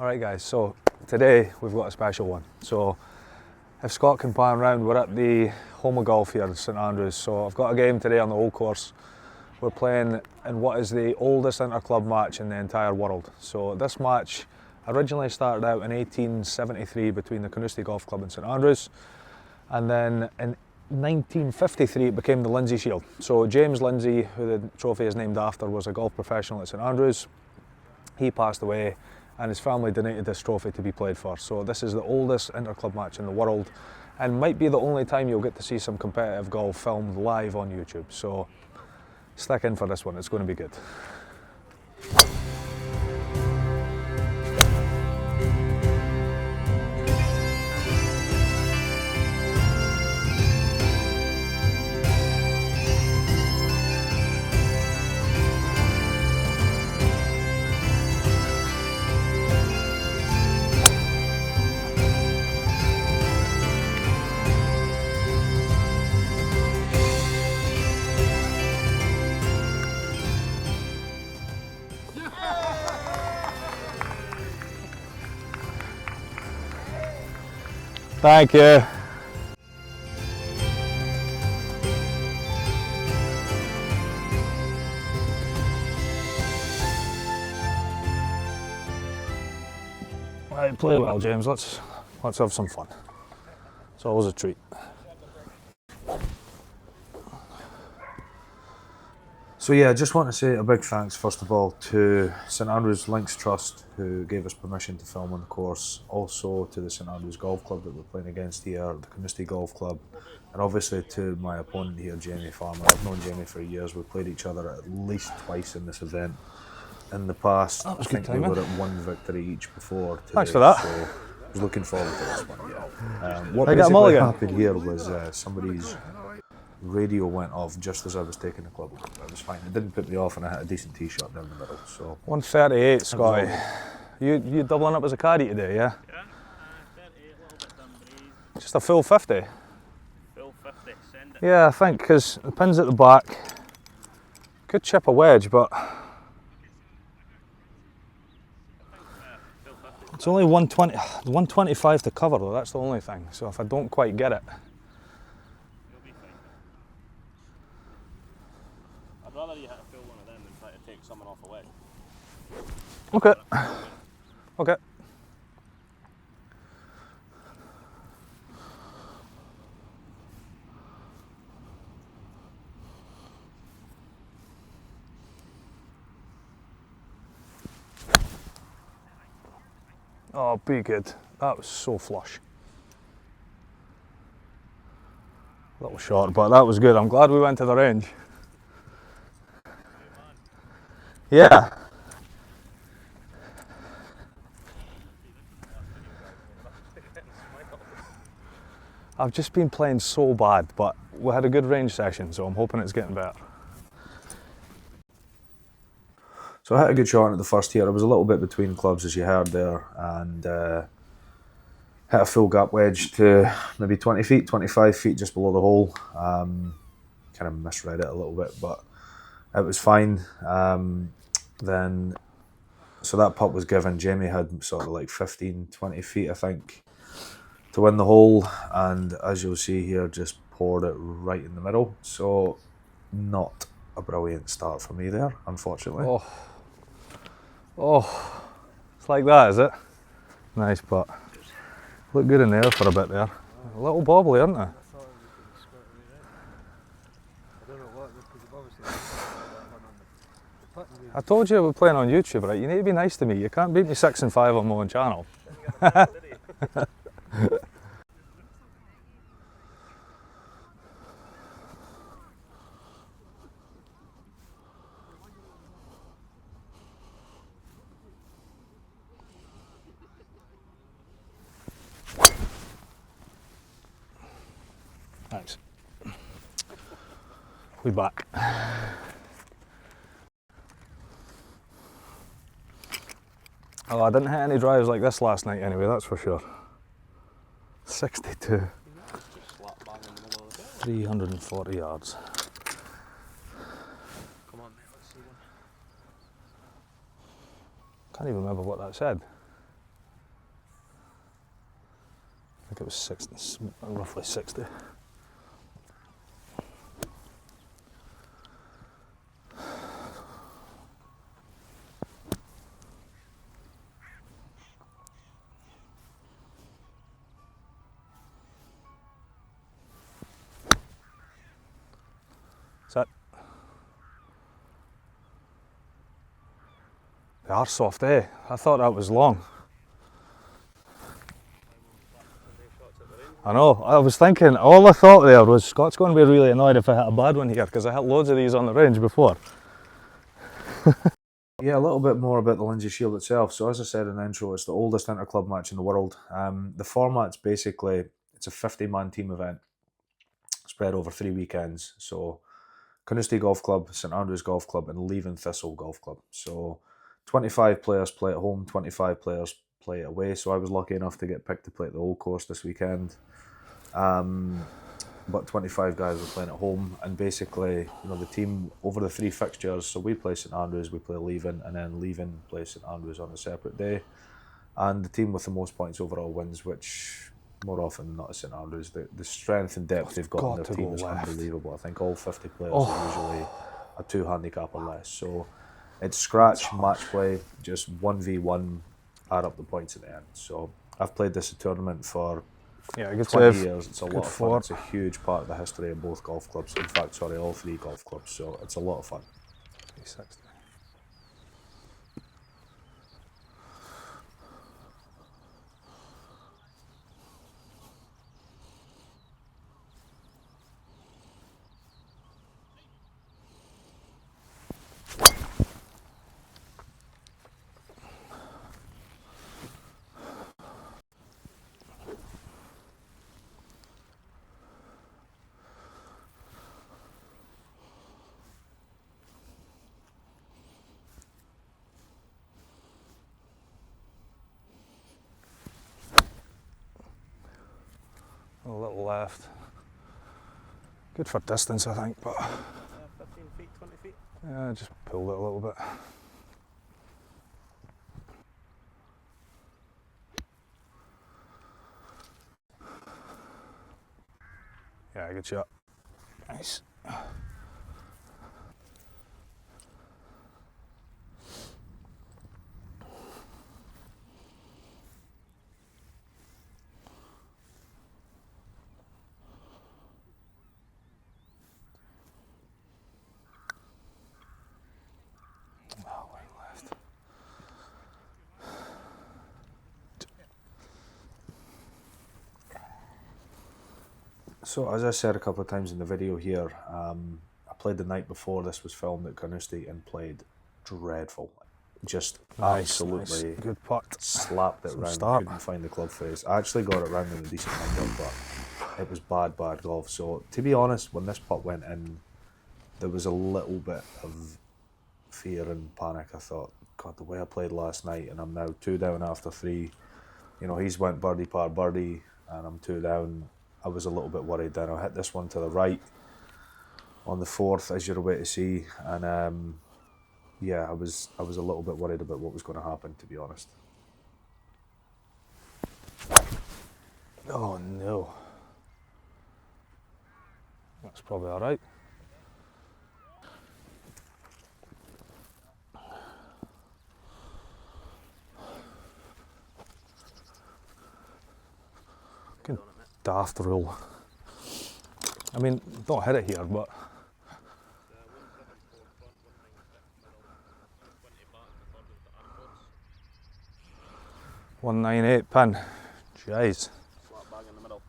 Alright guys, so today we've got a special one. So if Scott can pan round, we're at the home of golf here in St Andrews. So I've got a game today on the old course. We're playing in what is the oldest inter-club match in the entire world. So this match originally started out in 1873 between the Carnoustie Golf Club and St Andrews, and then in 1953 it became the Lindsay Shield. So James Lindsay, who the trophy is named after, was a golf professional at St Andrews. He passed away and his family donated this trophy to be played for. So this is the oldest inter-club match in the world and might be the only time you'll get to see some competitive golf filmed live on YouTube. So stick in for this one, it's going to be good. Thank you. Right, play well, James. Let's have some fun. It's always a treat. So yeah, I just want to say a big thanks first of all to St Andrews Links Trust, who gave us permission to film on the course, also to the St Andrews Golf Club that we're playing against here, the Carnoustie Golf Club, and obviously to my opponent here, Jamie Farmer. I've known Jamie for years, we've played each other at least twice in this event in the past. I think we were at one victory each before today. Thanks for that. So I was looking forward to this one, yeah. What basically happened here was somebody's radio went off just as I was taking the club. It was fine. It didn't put me off, and I hit a decent tee shot down the middle. So 138, Scotty. You doubling up as a caddy today, yeah? Yeah, 38, a little bit done breeze. Just a full 50. Full 50, send it. Yeah, I think because the pin's at the back. Could chip a wedge, but it's only 120, 125 to cover though. That's the only thing. So if I don't quite get it. I'd rather you hit a full one of them than try to take someone off a wedge. Okay. Okay. Oh, be good. That was so flush. A little short, but that was good. I'm glad we went to the range. Yeah. I've just been playing so bad, but we had a good range session, so I'm hoping it's getting better. So I hit a good shot at the first here. I was a little bit between clubs, as you heard there, and hit a full gap wedge to maybe 20 feet, 25 feet just below the hole. Kind of misread it a little bit, but it was fine. Then, so that putt was given. Jamie had sort of like 15, 20 feet, I think, to win the hole, and as you'll see here, just poured it right in the middle. So not a brilliant start for me there, unfortunately. Oh, it's like that, is it? Nice putt. Looked good in there for a bit there. A little bobbly, aren't they? I told you we're playing on YouTube, right? You need to be nice to me. You can't beat me 6 and 5 on my own channel. Thanks. We back. Oh, I didn't hit any drives like this last night anyway, that's for sure. 62. 340 yards. Come on, mate, let's see one. Can't even remember what that said. think it was 60, roughly 60. That's it. They are soft, eh? I thought that was long. I know, I was thinking, all I thought there was Scott's going to be really annoyed if I hit a bad one here, because I hit loads of these on the range before. Yeah, a little bit more about the Lindsay Shield itself. So as I said in the intro, it's the oldest interclub match in the world. The format's basically, it's a 50-man team event spread over 3 weekends. So Carnoustie Golf Club, St Andrews Golf Club and Leven Thistle Golf Club. So 25 players play at home, 25 players play away. So I was lucky enough to get picked to play at the Old Course this weekend. But 25 guys were playing at home, and basically, the team over the 3 fixtures. So we play St Andrews, we play Leven, and then Leven plays St Andrews on a separate day. And the team with the most points overall wins, which more often than not is St Andrews. The strength and depth they've got in their team is unbelievable. I think all 50 players are usually a 2 handicap or less. So it's scratch, match play, just 1v1, add up the points at the end. So I've played this tournament for 20 years. It's a lot of fun. It's a huge part of the history of both golf clubs. In fact, sorry, all 3 golf clubs. So it's a lot of fun. 360. A little left. Good for distance, I think, but 15 feet, 20 feet. Yeah, just pulled it a little bit. Yeah, good shot. Nice. So as I said a couple of times in the video here, I played the night before this was filmed at Carnoustie and played dreadful. Just absolutely good putt. Slapped it round, couldn't find the club face. I actually got it round in a decent number, but it was bad golf. So to be honest, when this putt went in, there was a little bit of fear and panic. I thought, God, the way I played last night, and I'm now 2 down after 3. He's went birdie par birdie, and I'm 2 down. I was a little bit worried then. I hit this one to the right on the 4th, as you're away to see, and yeah, I was a little bit worried about what was going to happen, to be honest. Oh no. That's probably all right. Daft rule. I mean, don't hit it here, but 198 pin. Jeez. Flat bag in the middle.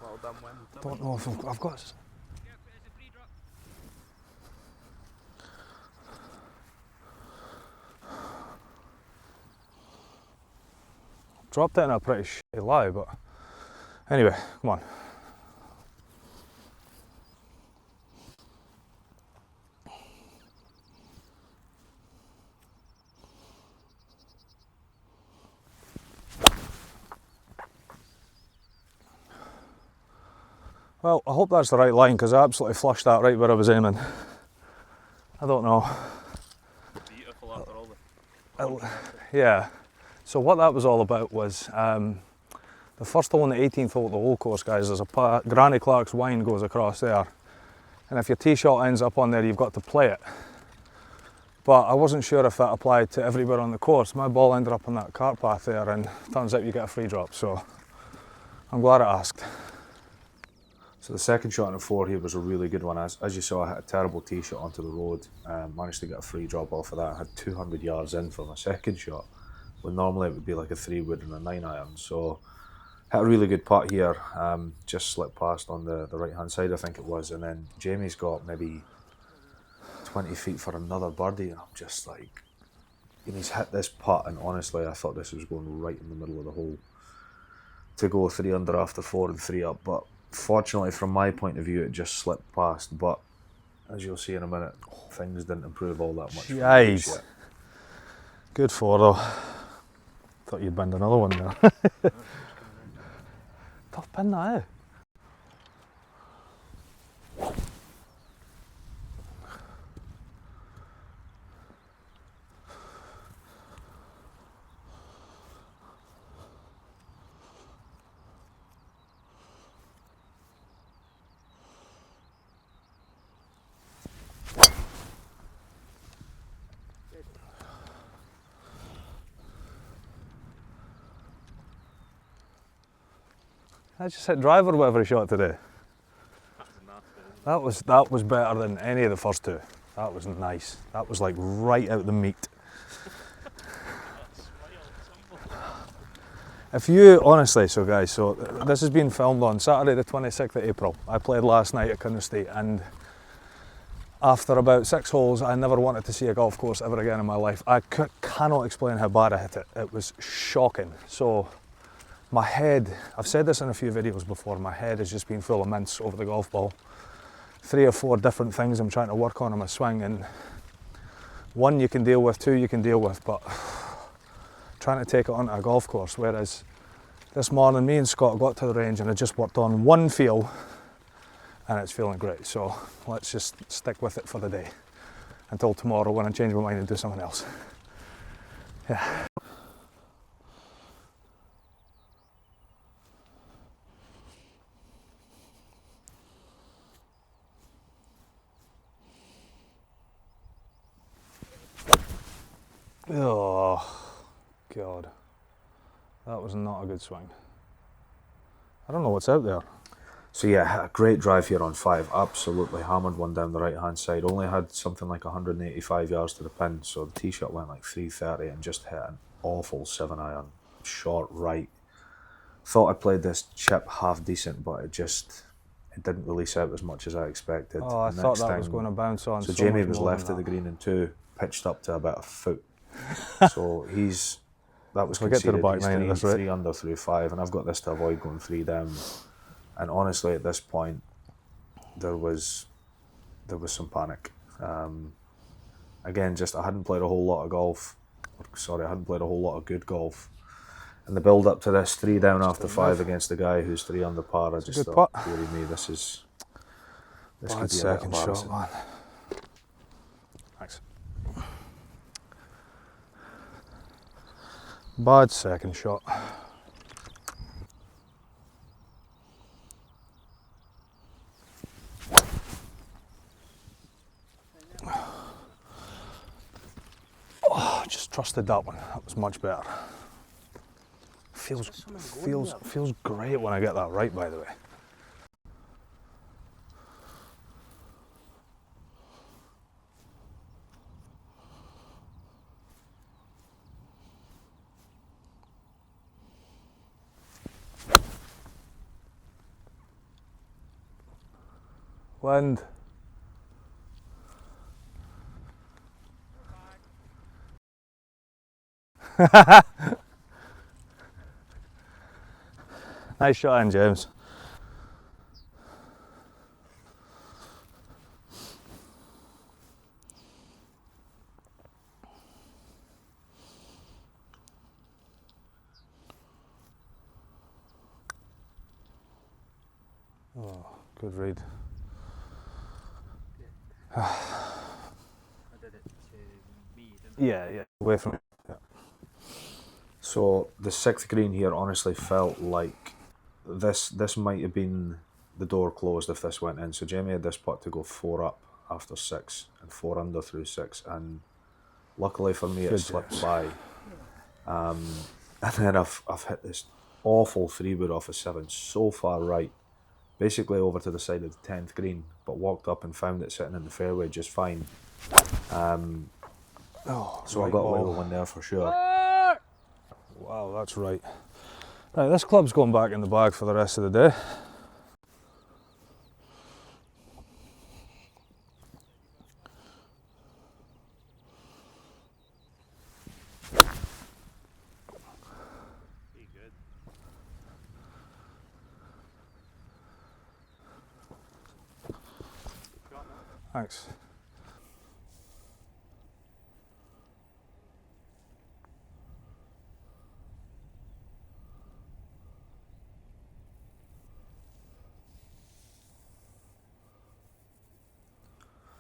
Well done, Win. Don't know if I've got. Dropped it in a pretty shitty lie, but anyway, come on. Well, I hope that's the right line, because I absolutely flushed that right where I was aiming. I don't know. Beautiful after all the... Yeah. So what that was all about was the first hole in the 18th hole at the Old Course, guys, there's a Granny Clark's wine goes across there. And if your tee shot ends up on there, you've got to play it. But I wasn't sure if that applied to everywhere on the course. My ball ended up on that cart path there, and turns out you get a free drop, so I'm glad I asked. So the second shot on the 4 here was a really good one. As you saw, I hit a terrible tee shot onto the road. Managed to get a free drop off of that. I had 200 yards in for my second shot, when normally it would be like a 3-wood and a 9-iron. So hit a really good putt here. Just slipped past on the right hand side, I think it was, and then Jamie's got maybe 20 feet for another birdie, and I'm just like, and he's hit this putt, and honestly I thought this was going right in the middle of the hole to go 3 under after 4 and 3 up, but fortunately from my point of view it just slipped past. But as you'll see in a minute, things didn't improve all that much. Yikes. Good 4 though. Thought you'd bend another one there. Tough pin that, eh? I just hit driver with every shot today. That was better than any of the first 2. That was nice. That was like right out the meat. If you, honestly, so guys, so this has been filmed on Saturday the 26th of April. I played last night at Cunningham State, and after about 6 holes, I never wanted to see a golf course ever again in my life. I cannot explain how bad I hit it. It was shocking. So my head, I've said this in a few videos before, my head has just been full of mints over the golf ball. 3 or 4 different things I'm trying to work on in my swing, and 1 you can deal with, 2 you can deal with, but trying to take it onto a golf course, whereas this morning me and Scott got to the range and I just worked on 1 feel and it's feeling great. So let's just stick with it for the day until tomorrow when I change my mind and do something else. Yeah. Oh, God. That was not a good swing. I don't know what's out there. So yeah, a great drive here on 5. Absolutely hammered one down the right hand side. Only had something like 185 yards to the pin, so the tee shot went like 330 and just hit an awful 7-iron, short right. Thought I played this chip half decent, but it didn't release out as much as I expected. Oh, I thought that was going to bounce on. So Jamie was left of the green in 2, pitched up to about a foot. So that was conceded. Get to the back nine at this rate. 3 under through 5, and I've got this to avoid going 3 down. And honestly, at this point, there was some panic. Again, I hadn't played a whole lot of golf. Sorry, I hadn't played a whole lot of good golf. And the build up to this 3 down after 5 against the guy who's 3 under par, I just thought, dearie me, this could be a second shot, man. Thanks. Bad second shot. Oh, just trusted that one. That was much better. Feels great when I get that right, by the way. Wind. Nice shot in, James. Oh, good read. I did it to me, didn't I? Yeah, away from it. Yeah. So the sixth green here honestly felt like this might have been the door closed if this went in. So Jamie had this putt to go 4 up after 6 and 4 under through 6, and luckily for me it slipped by. And then I've hit this awful 3-wood off a 7 so far right, basically over to the side of the 10th green, but walked up and found it sitting in the fairway just fine. So I got away with one there for sure. Wow, that's right. Right, this club's going back in the bag for the rest of the day. Be good. Thanks.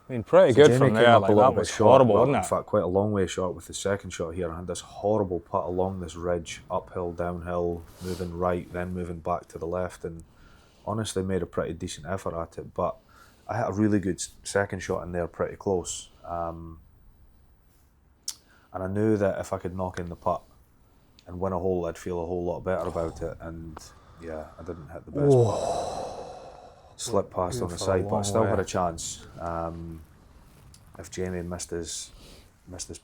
I mean, pretty good from there. Like, that was horrible, wasn't it? In fact, quite a long way short with the second shot here. I had this horrible putt along this ridge, uphill, downhill, moving right, then moving back to the left, and honestly made a pretty decent effort at it. But I had a really good second shot in there, pretty close. And I knew that if I could knock in the putt and win a hole, I'd feel a whole lot better about it. And yeah, I didn't hit the best putt. Slipped past on the side, but I still had a chance. If Jamie missed his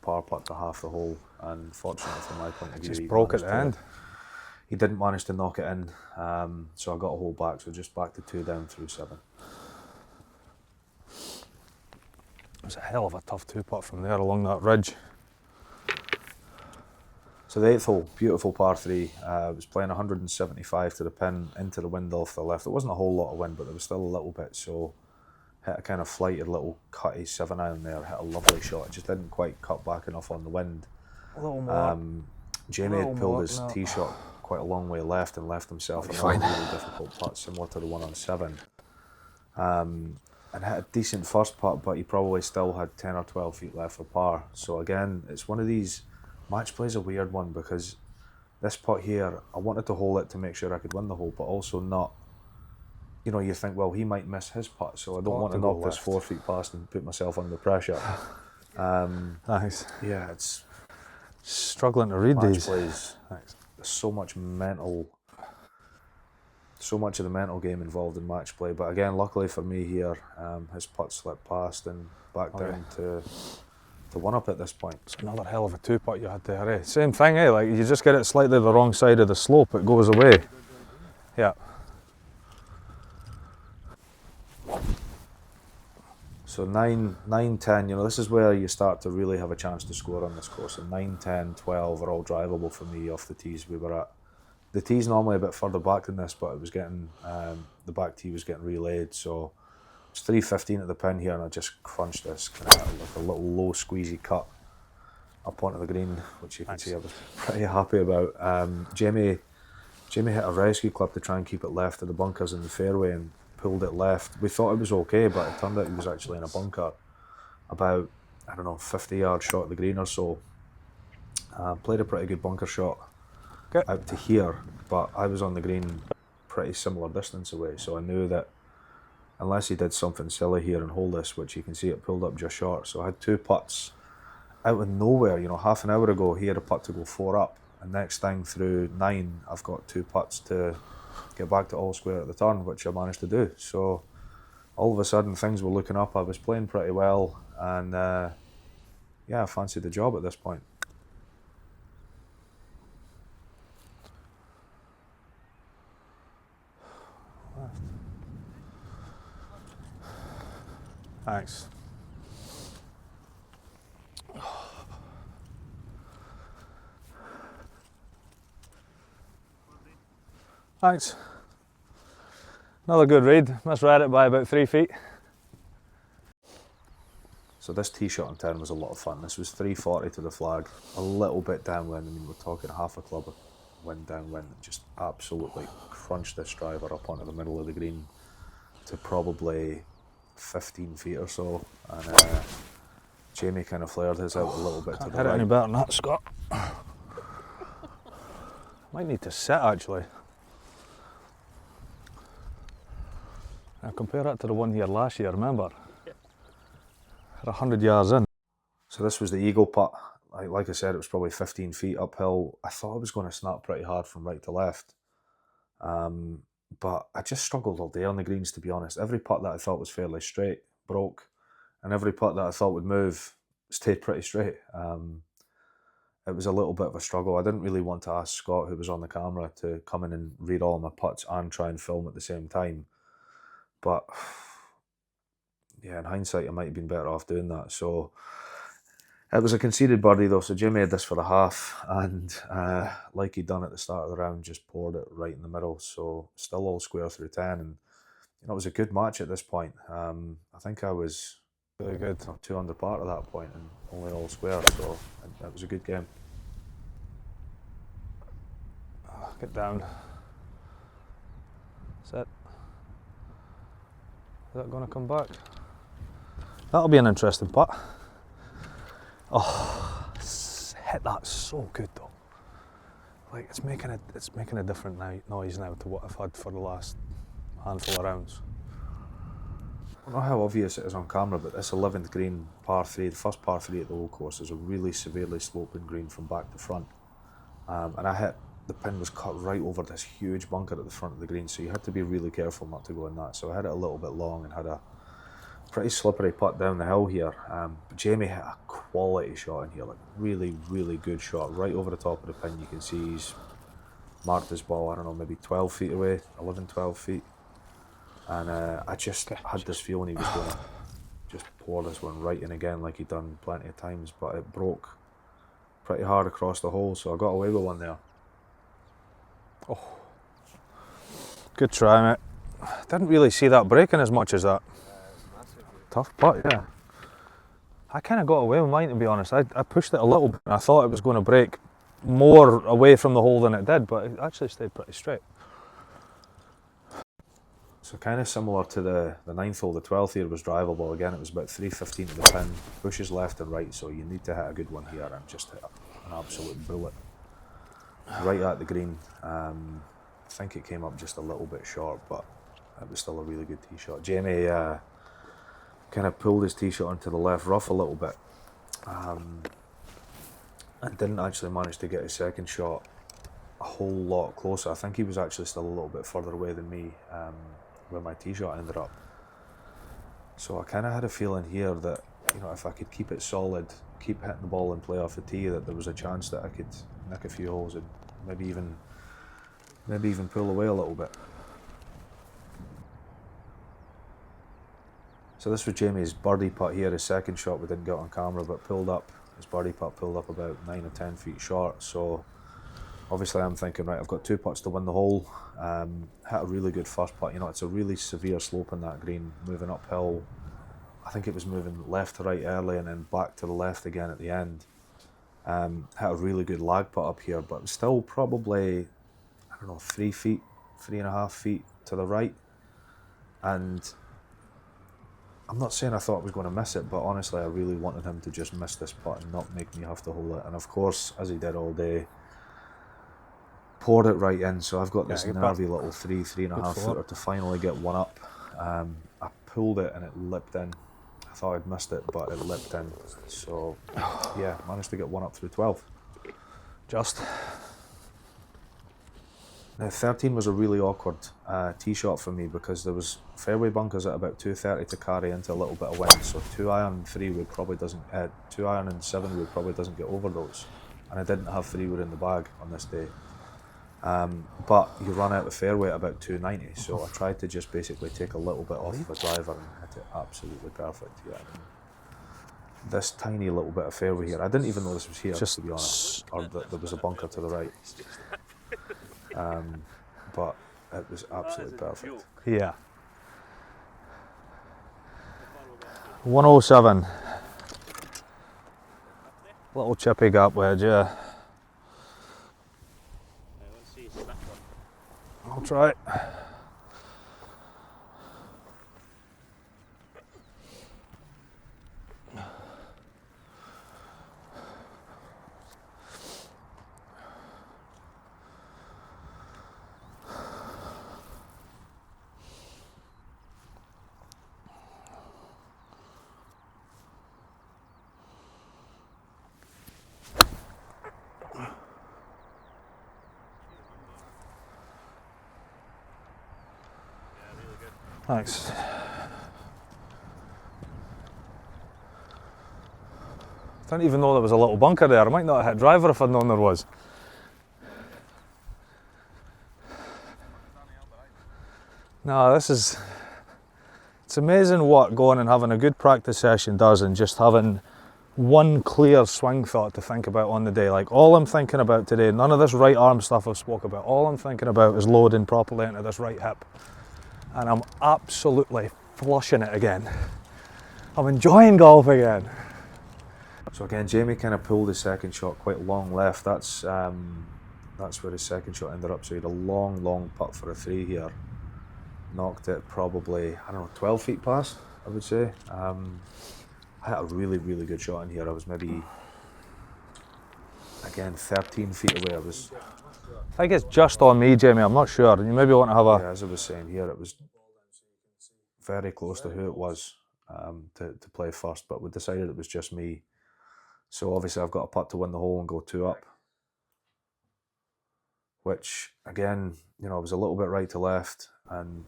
par putt to half the hole, and fortunately from my point of view, Just broke at the end. He didn't manage to knock it in, so I got a hole back. So just back to 2 down through 7. It was a hell of a tough 2-putt from there along that ridge. So the 8th hole, beautiful par 3. I was playing 175 to the pin, into the wind off the left. There wasn't a whole lot of wind, but there was still a little bit. So hit a kind of flighted little cutty 7-iron there. Hit a lovely shot. It just didn't quite cut back enough on the wind. A little more. Jamie had pulled his tee shot quite a long way left and left himself another really difficult putt, similar to the one on 7. And hit a decent first putt, but he probably still had 10 or 12 feet left for par. So again, it's one of these. Match play's a weird one because this putt here, I wanted to hole it to make sure I could win the hole, but also not, you know, you think, well, he might miss his putt, so I don't want to knock this 4 feet past and put myself under pressure. Nice. Yeah, it's struggling to read match these. Plays, there's so much of the mental game involved in match play, but again, luckily for me here, his putt slipped past and back down to 1 up at this point. It's another hell of a 2-putt you had there, eh? Same thing, eh? Like, you just get it slightly the wrong side of the slope, it goes away. Yeah. So 9, 10, you know, this is where you start to really have a chance to score on this course. And 9, 10, 12 are all drivable for me off the tees we were at. The tee's normally a bit further back than this, but it was getting, the back tee was getting relayed, so it's 315 at the pin here, and I just crunched this kind of like a little low squeezy cut up onto the green, which you can see I was pretty happy about. Jamie hit a rescue club to try and keep it left of the bunkers in the fairway and pulled it left. We thought it was okay, but it turned out he was actually in a bunker about, I don't know, 50 yards short of the green or so. Played a pretty good bunker shot out to here, but I was on the green pretty similar distance away, so I knew that unless he did something silly here and hold this, which you can see it pulled up just short. So I had 2 putts out of nowhere. You know, half an hour ago he had a putt to go 4 up, and next thing through 9 I've got 2 putts to get back to all square at the turn, which I managed to do. So all of a sudden things were looking up. I was playing pretty well, and yeah, I fancied the job at this point. Thanks. Thanks. Another good read. Misread it by about 3 feet. So this tee shot on 10 was a lot of fun. This was 340 to the flag, a little bit downwind. I mean, we're talking half a club of wind downwind. Just absolutely crunched this driver up onto the middle of the green to probably 15 feet or so, and Jamie kind of flared his out a little bit to the right. Hit it any better than that, Scott. Might need to sit actually. Now compare that to the one here last year, remember? Yeah. At 100 yards in. So this was the eagle putt. Like I said, it was probably 15 feet uphill. I thought I was going to snap pretty hard from right to left. But I just struggled all day on the greens, to be honest. Every putt that I thought was fairly straight broke, and every putt that I thought would move stayed pretty straight. It was a little bit of a struggle. I didn't really want to ask Scott, who was on the camera, to come in and read all my putts and try and film at the same time. But yeah, in hindsight, I might have been better off doing that. So it was a conceded birdie though, so Jim made this for the half, and like he'd done at the start of the round, just poured it right in the middle. So still all square through 10, and it was a good match at this point. I think I was Really good. 2 under par at that point, and only all square, so it was a good game. Get down. Sit. Is that going to come back? That'll be an interesting putt. Oh, hit that so good though. Like it's making a different noise now to what I've had for the last handful of rounds. I don't know how obvious it is on camera, but this 11th green par 3, the first par 3 at the Old Course, is a really severely sloping green from back to front. And the pin was cut right over this huge bunker at the front of the green, so you had to be really careful not to go in that. So I had it a little bit long and had a pretty slippery putt down the hill here. But Jamie hit a quality shot in here, like really, really good shot, right over the top of the pin. You can see he's marked his ball, I don't know, maybe 12 feet away, 11, 12 feet. And I just had this feeling he was going to just pour this one right in again like he'd done plenty of times, but it broke pretty hard across the hole, so I got away with one there. Oh, good try, mate. Didn't really see that breaking as much as that. Tough putt, yeah. I kind of got away with mine, to be honest. I pushed it a little bit and I thought it was going to break more away from the hole than it did, but it actually stayed pretty straight. So kind of similar to the 9th hole, the 12th here was drivable. Again, it was about 315 to the pin, bushes left and right, so you need to hit a good one here, and just hit an absolute bullet right at the green. I think it came up just a little bit short, but it was still a really good tee shot. Jamie kind of pulled his tee shot onto the left rough a little bit, and didn't actually manage to get his second shot a whole lot closer. I think he was actually still a little bit further away than me where my tee shot ended up. So I kind of had a feeling here that, you know, if I could keep it solid, keep hitting the ball and play off the tee, that there was a chance that I could nick a few holes and maybe even pull away a little bit. So this was Jamie's birdie putt here, his second shot. We didn't get on camera, but pulled up, his birdie putt pulled up about 9 or 10 feet short. So obviously I'm thinking, right, I've got 2 putts to win the hole. Hit a really good first putt. You know, it's a really severe slope in that green, moving uphill. I think it was moving left to right early and then back to the left again at the end. Hit a really good lag putt up here, but still probably, I don't know, 3 feet, 3.5 feet to the right. And I'm not saying I thought I was going to miss it, but honestly I really wanted him to just miss this putt and not make me have to hold it. And of course, as he did all day, poured it right in. So I've got this nervy little 3.5 footer to finally get one up. I pulled it and it lipped in. I thought I'd missed it, but it lipped in. So yeah, managed to get one up through 12. Just. Now 13 was a really awkward tee shot for me because there was fairway bunkers at about 230 to carry into a little bit of wind. So 2 iron 3 wood probably doesn't, 2 iron and 7 wood probably doesn't get over those. And I didn't have 3 wood in the bag on this day. But you run out of fairway at about 290, so I tried to just basically take a little bit off the driver and hit it absolutely perfect. Yeah, this tiny little bit of fairway here, I didn't even know this was here, to be honest, or that there was a bunker to the right. But it was absolutely perfect. Yeah. 107. Little chippy gap wedge, yeah. I'll try. Thanks. I didn't even know there was a little bunker there. I might not have hit driver if I'd known there was. No, it's amazing what going and having a good practice session does, and just having one clear swing thought to think about on the day. Like, all I'm thinking about today, none of this right arm stuff I've spoke about, all I'm thinking about is loading properly into this right hip. And I'm absolutely flushing it again. I'm enjoying golf again. So again, Jamie kind of pulled his second shot quite long left. That's where his second shot ended up. So he had a long putt for a 3 here. Knocked it probably, I don't know, 12 feet past, I would say. I had a really good shot in here. I was maybe, again, 13 feet away. I think it's just on me, Jamie, I'm not sure. You maybe want to have a... Yeah, as I was saying here, it was very close to who it was to play first, but we decided it was just me. So obviously I've got a putt to win the hole and go 2 up. Which, again, you know, I was a little bit right to left, and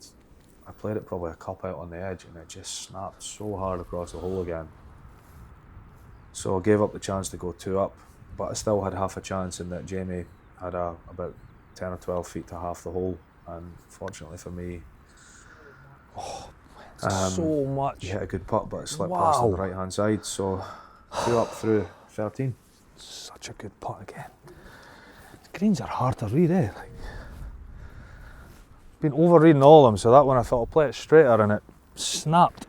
I played it probably a cup out on the edge, and it just snapped so hard across the hole again. So I gave up the chance to go 2 up, but I still had half a chance in that Jamie had about 10 or 12 feet to half the hole, and fortunately for me, so much. he hit a good putt, but it slipped past on the right hand side, so 2 up through 13. Such a good putt again. Greens are hard to read, eh? Like, been over reading all of them, so that one I thought I'll play it straighter, and it snapped.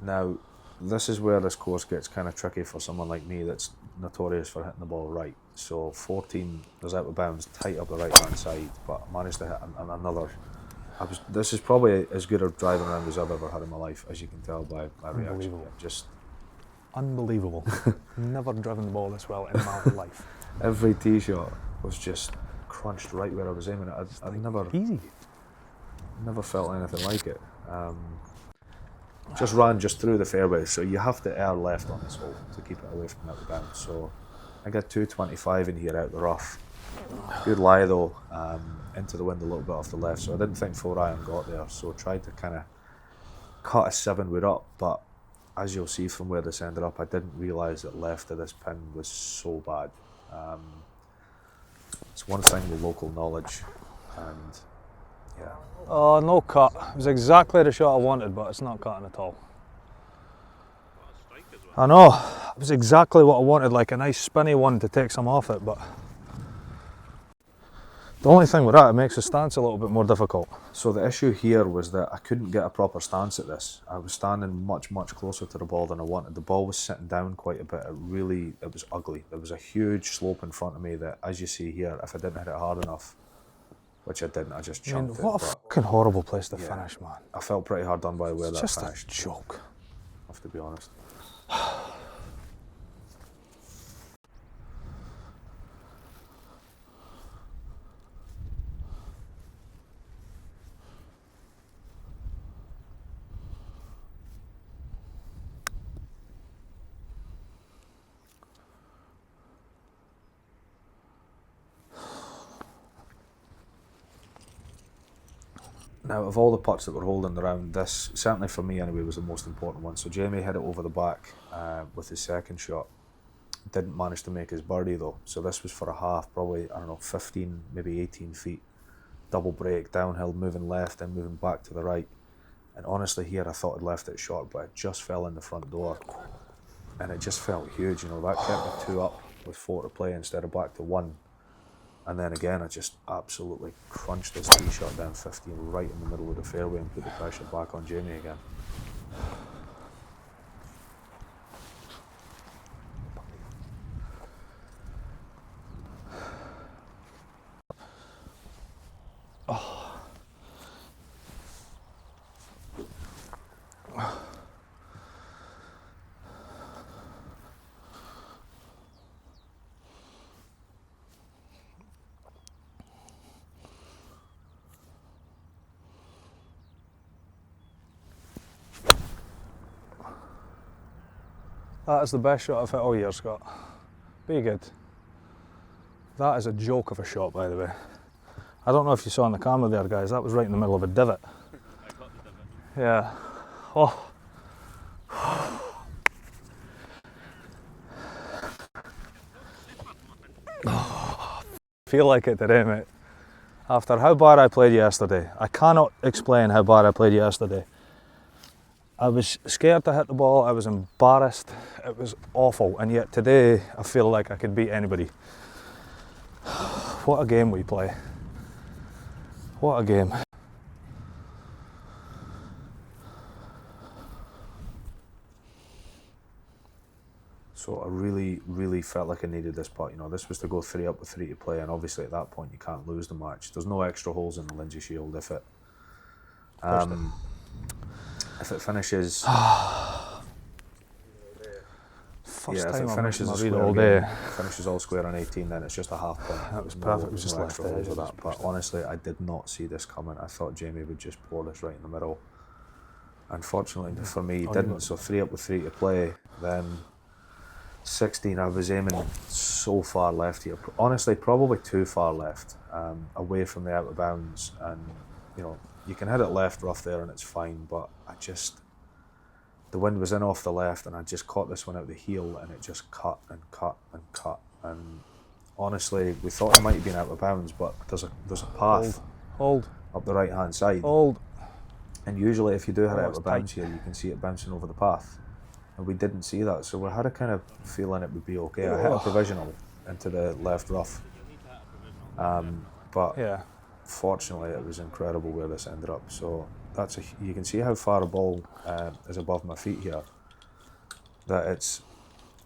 Now, this is where this course gets kind of tricky for someone like me that's notorious for hitting the ball right. So 14 was out of bounds, tight up the right hand side, but I managed to hit another. This is probably as good a driving round as I've ever had in my life, as you can tell by my reaction. Just unbelievable. Never driven the ball this well in my life. Every tee shot was just crunched right where I was aiming it. I've never felt anything like it. Just ran just through the fairway, so you have to err left on this hole to keep it away from out the bounds. So I got 225 in here out the rough. Good lie though, into the wind a little bit off the left, so I didn't think 4 iron got there, so tried to kind of cut a 7 wood up, but as you'll see from where this ended up, I didn't realise that left of this pin was so bad. It's one thing with local knowledge, and yeah. Oh, no cut. It was exactly the shot I wanted, but it's not cutting at all. I know, it was exactly what I wanted, like a nice spinny one to take some off it, but the only thing with that, it makes the stance a little bit more difficult. So the issue here was that I couldn't get a proper stance at this. I was standing much closer to the ball than I wanted. The ball was sitting down quite a bit. It was ugly. There was a huge slope in front of me that, as you see here, if I didn't hit it hard enough, which I didn't, I just chunked it. What a fucking horrible place to finish, man. I felt pretty hard done by the way that just finished. Just a joke. I have to be honest. Now, of all the putts that were holding the round, this, certainly for me anyway, was the most important one. So Jamie hit it over the back with his second shot. Didn't manage to make his birdie though. So this was for a half, probably, I don't know, 15, maybe 18 feet. Double break, downhill, moving left and moving back to the right. And honestly here, I thought I'd left it short, but it just fell in the front door. And it just felt huge, you know, that kept me 2 up with 4 to play instead of back to 1. And then again, I just absolutely crunched this tee shot down 15 right in the middle of the fairway and put the pressure back on Jamie again. That is the best shot I've hit all year, Scott. Be good. That is a joke of a shot, by the way. I don't know if you saw on the camera there, guys, that was right in the middle of a divot. I got the divot. Yeah. Oh. Feel like it today, mate. After how bad I played yesterday, I cannot explain how bad I played yesterday. I was scared to hit the ball, I was embarrassed, it was awful, and yet today I feel like I could beat anybody. What a game we play. What a game. So I really felt like I needed this putt. You know, this was to go 3 up with 3 to play, and obviously at that point you can't lose the match. There's no extra holes in the Lindsay Shield if it finishes. First if time it finishes a I've square all day. finishes all square on 18, then it's just a half point. That was perfect. It was just no left extra edge. holes with that. But honestly, I did not see this coming. I thought Jamie would just pour this right in the middle. Unfortunately for me, he didn't. So 3 up with 3 to play. Then 16, I was aiming so far left here. Honestly, probably too far left, away from the out of bounds. And you know, you can hit it left rough there, and it's fine. But the wind was in off the left, and I just caught this one out the heel, and it just cut and cut and cut. And honestly, we thought it might have been out of bounds, but there's a path Hold. up the right hand side. Hold. And usually, if you do hit it out it's of bounds tight. here, you can see it bouncing over the path. And we didn't see that, so we had a kind of feeling it would be okay. I hit a provisional into the left rough, but Yeah. fortunately it was incredible where this ended up. So you can see how far a ball is above my feet here. That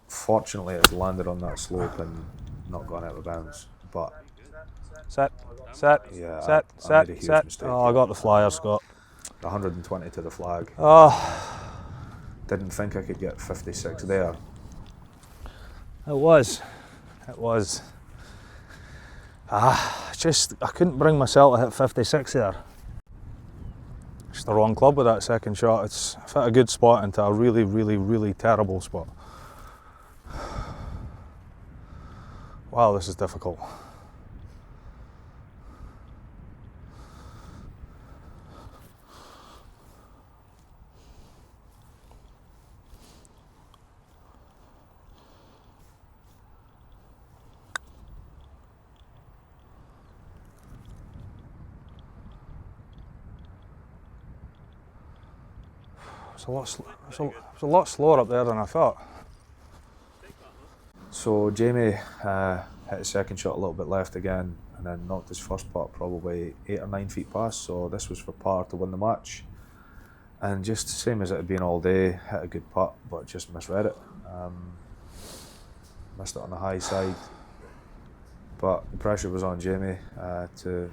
fortunately it's landed on that slope and not gone out of bounds. But Set. yeah, Set. I made a huge mistake. Oh, I got the flyer, Scott. 120 to the flag. Oh, Didn't think I could get 56 there. it was. I couldn't bring myself to hit 56 there. It's the wrong club with that second shot. I've hit a good spot into a really terrible spot. Wow, this is difficult. It's a lot slower up there than I thought. So Jamie hit his second shot a little bit left again, and then knocked his first putt probably 8 or 9 feet past. So this was for par to win the match, and just the same as it had been all day, hit a good putt, but just misread it. Missed it on the high side, but the pressure was on Jamie to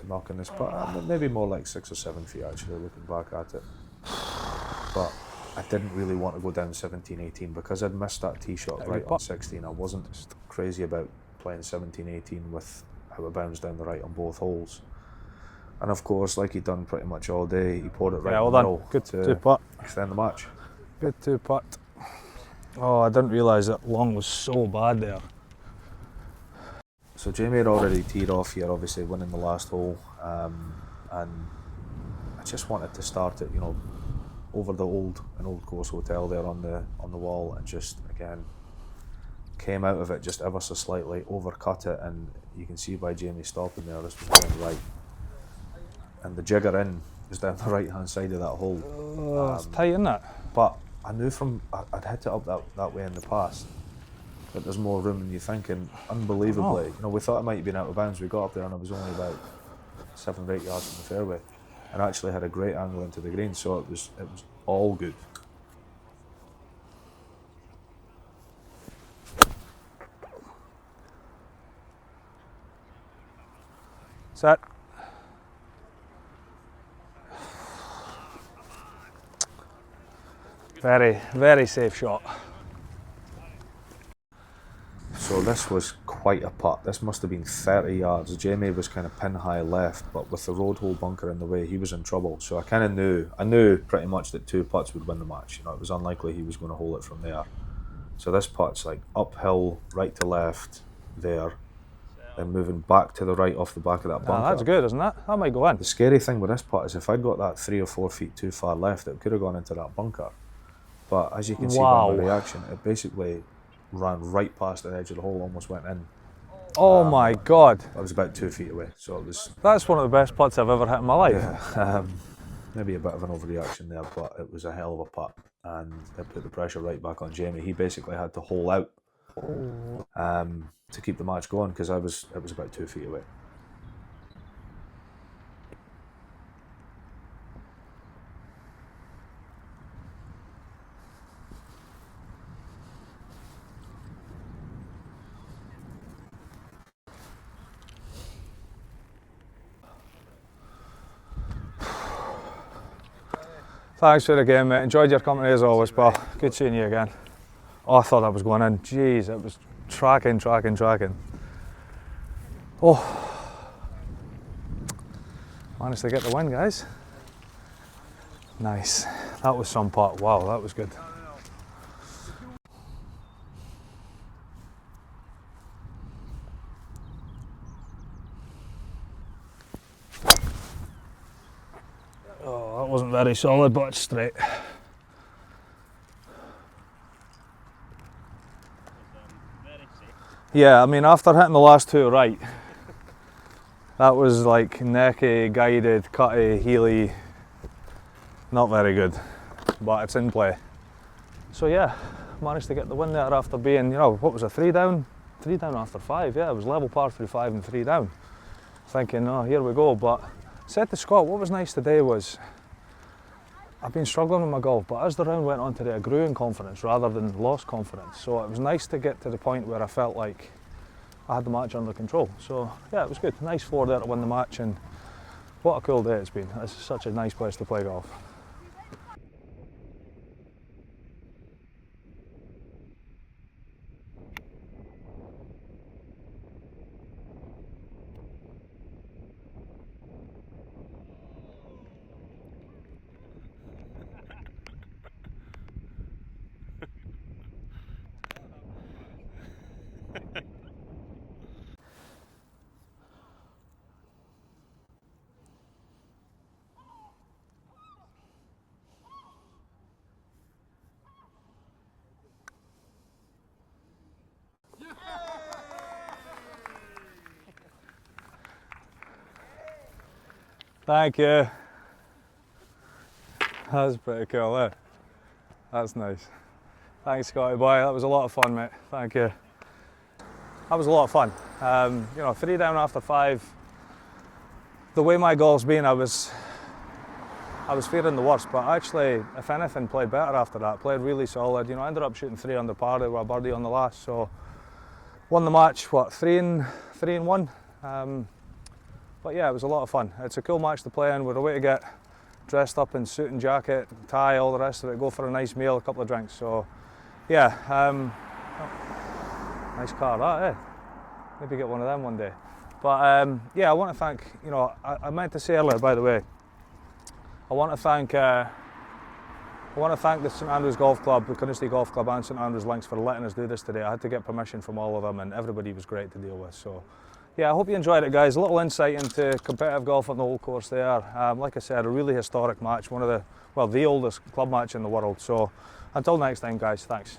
knock in this putt. Maybe more like 6 or 7 feet actually, looking back at it. But I didn't really want to go down 17, 18 because I'd missed that tee shot right on 16. I wasn't crazy about playing 17, 18 with how it bounced down the right on both holes. And of course, like he'd done pretty much all day, he poured it right in the middle Good to 2-putt. extend the match. Good 2-putt. Oh, I didn't realise that long was so bad there. So Jamie had already teed off here, obviously winning the last hole, and I just wanted to start it, you know, over the old course hotel there on the wall, and just again came out of it just ever so slightly, overcut it, and you can see by Jamie stopping there, this was going right, and the jigger in was down the right hand side of that hole. Oh, it's tight, isn't it? But I knew I'd hit it up that way in the past that there's more room than you think, and unbelievably, you know, we thought it might have been out of bounds. We got up there and it was only about 7 or 8 yards from the fairway, and actually had a great angle into the green, so it was all good. Set. Very safe shot. So So this was quite a putt. This must have been 30 yards. Jamie was kind of pin high left, but with the road hole bunker in the way, he was in trouble. So I kind of knew pretty much that 2 putts would win the match. You know, it was unlikely he was going to hold it from there. So this putt's like uphill, right to left, there, and moving back to the right off the back of that bunker. That's good, isn't it? That might go in. The scary thing with this putt is if I'd got that 3 or 4 feet too far left, it could have gone into that bunker. But as you can see by the reaction, it basically ran right past the edge of the hole, almost went in. Oh my God. I was about 2 feet away, so it was... That's one of the best putts I've ever hit in my life. Yeah, maybe a bit of an overreaction there, but it was a hell of a putt, and it put the pressure right back on Jamie. He basically had to hole out to keep the match going, because it was about 2 feet away. Thanks for the game, mate. Enjoyed your company as always, pal. Good seeing you again. Oh, I thought that was going in. Jeez, it was tracking. Oh. Managed to get the win, guys. Nice. That was some putt. Wow, that was good. Oh, that wasn't very solid, but it's straight. Yeah, I mean, after hitting the last 2 right, that was like necky, guided, cutty, heely. Not very good, but it's in play. So yeah, managed to get the win there after being, you know, what was it, 3 down? 3 down after 5, yeah, it was level par through 5 and 3 down. Thinking, oh, here we go, but said to Scott, what was nice today was, I've been struggling with my golf, but as the round went on today, I grew in confidence rather than lost confidence. So it was nice to get to the point where I felt like I had the match under control. So yeah, it was good. Nice floor there to win the match, and what a cool day it's been. It's such a nice place to play golf. Thank you. That's pretty cool, eh? That's nice. Thanks, Scotty boy. That was a lot of fun, mate. Thank you. That was a lot of fun. You know, 3 down after 5. The way my golf's been, I was fearing the worst, but actually, if anything, played better after that. Played really solid. You know, I ended up shooting 3 under par with a birdie on the last, so won the match. What, 3 and 1? But yeah, it was a lot of fun. It's a cool match to play in. We're away to get dressed up in suit and jacket, tie, all the rest of it. Go for a nice meal, a couple of drinks. So yeah, nice car that, eh? Maybe get one of them one day. But yeah, I want to thank, you know, I meant to say earlier, by the way, I want to thank the St Andrews Golf Club, the Carnoustie Golf Club and St Andrews Links for letting us do this today. I had to get permission from all of them, and everybody was great to deal with. So yeah, I hope you enjoyed it, guys. A little insight into competitive golf on the Old Course there. Like I said, a really historic match, one of the oldest club match in the world. So until next time, guys, thanks.